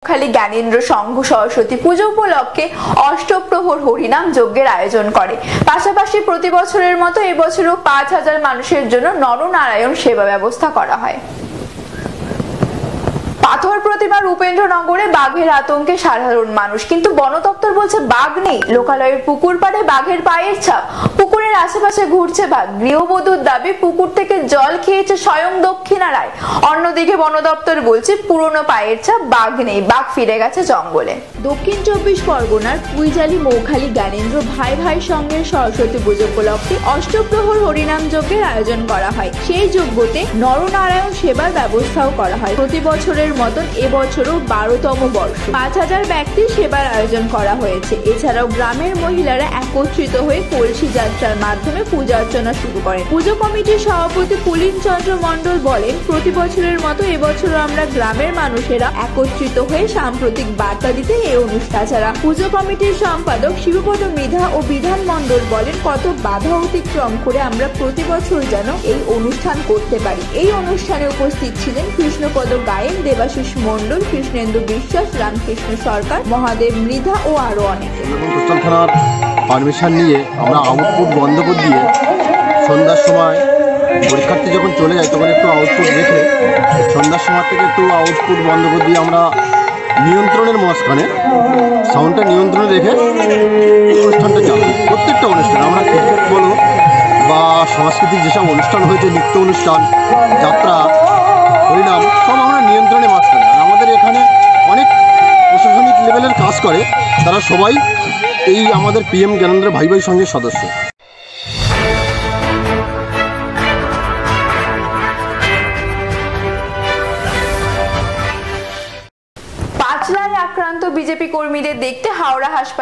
খালি জ্ঞানেন্দ্র সংঘ সরস্বতী পুজো উপলক্ষে অষ্টপ্রহর হরিনাম যজ্ঞের আয়োজন করে। পাশাপাশি প্রতি বছরের মতো এবছরও ৫,০০০ মানুষের জন্য নরনারায়ণ সেবা ব্যবস্থা করা হয়। পাথর প্রতিমা রূপেন্দ্রনগরে বাঘের আতঙ্কে সাধারণ মানুষ, কিন্তু বন দপ্তর বলছে বাঘ নেই। লোকালয়ের পুকুর পাড়ে বাঘের পায়ের ছাপ, পুকুরের আশেপাশে ঘুরছে বাঘ। গৃহবধূর দাবি পুকুর থেকে জল খেয়েছে স্বয়ং দক্ষিণা রায়। অন্যদিকে বন দপ্তর বলছে পুরনো পায়ের ছাপ, বাঘ নেই, বাঘ ফিরে গেছে জঙ্গলে। দক্ষিণ ২৪ পরগনার পুইজালি মৌখালী জ্ঞানেন্দ্র ভাই ভাই সঙ্গের সরস্বতী পুজো উপলক্ষে অষ্টপ্রহর হরিনাম যজ্ঞের আয়োজন করা হয়। সেই যজ্ঞতে নরনারায়ণ সেবার ব্যবস্থাও করা হয়। প্রতি বছরের মতন এবছরও ১২তম বর্ষ ৫,০০০ ব্যক্তির সেবার আয়োজন করা হয়েছে। এছাড়াও গ্রামের মহিলারা একত্রিত হয়ে কলসি যাত্রার মাধ্যমে পূজা অর্চনা শুরু করেন। পুজো কমিটির সভাপতি পুলিন চন্দ্র মণ্ডল বলেন, প্রতি বছরের মতো এবছরও আমরা গ্রামের মানুষেরা একত্রিত হয়ে সাম্প্রতিক বার্তা দিতে এই অনুষ্ঠান। ছাড়া পুজো কমিটির সম্পাদক শিবপদ মৃধা ও বিধান মণ্ডল বলেন, কত বাধা অতিক্রম করে আমরা প্রতি বছর যেন এই অনুষ্ঠান করতে পারি। এই অনুষ্ঠানে উপস্থিত ছিলেন কৃষ্ণপদ গায়েন, দেবাশিস মণ্ডল, কৃষ্ণেন্দু বিশ্বাস, রামকৃষ্ণ সরকার, মহাদেব মৃধা ও আরো অনেকে। থানার পারমিশন নিয়ে আমরা আউটপুট বন্ধ করে দিয়ে সন্ধ্যার সময় পরীক্ষার্থী যখন চলে যায় তখন একটু আউটপুট রেখে সন্ধ্যার সময় থেকে একটু আউটপুট বন্ধ করে দিয়ে আমরা নিয়ন্ত্রণের মাঝখানে সাউন্ডটা নিয়ন্ত্রণে রেখে অনুষ্ঠানটা চালাই। প্রত্যেকটা অনুষ্ঠান আমরা ক্রিকেট বলো বা সাংস্কৃতিক যেসব অনুষ্ঠান হয়েছে, নৃত্য অনুষ্ঠান, যাত্রা, হরিনাম, সব আমরা নিয়ন্ত্রণে মাঝখানে। আর আমাদের এখানে অনেক প্রশাসনিক লেভেলের কাজ করে, তারা সবাই এই আমাদের PM জ্ঞানেন্দ্র ভাই ভাই সঙ্গের সদস্য। পাঁচলায় আক্রান্ত বিজেপি কর্মীদের দেখতে হাওড়া হাসপাতাল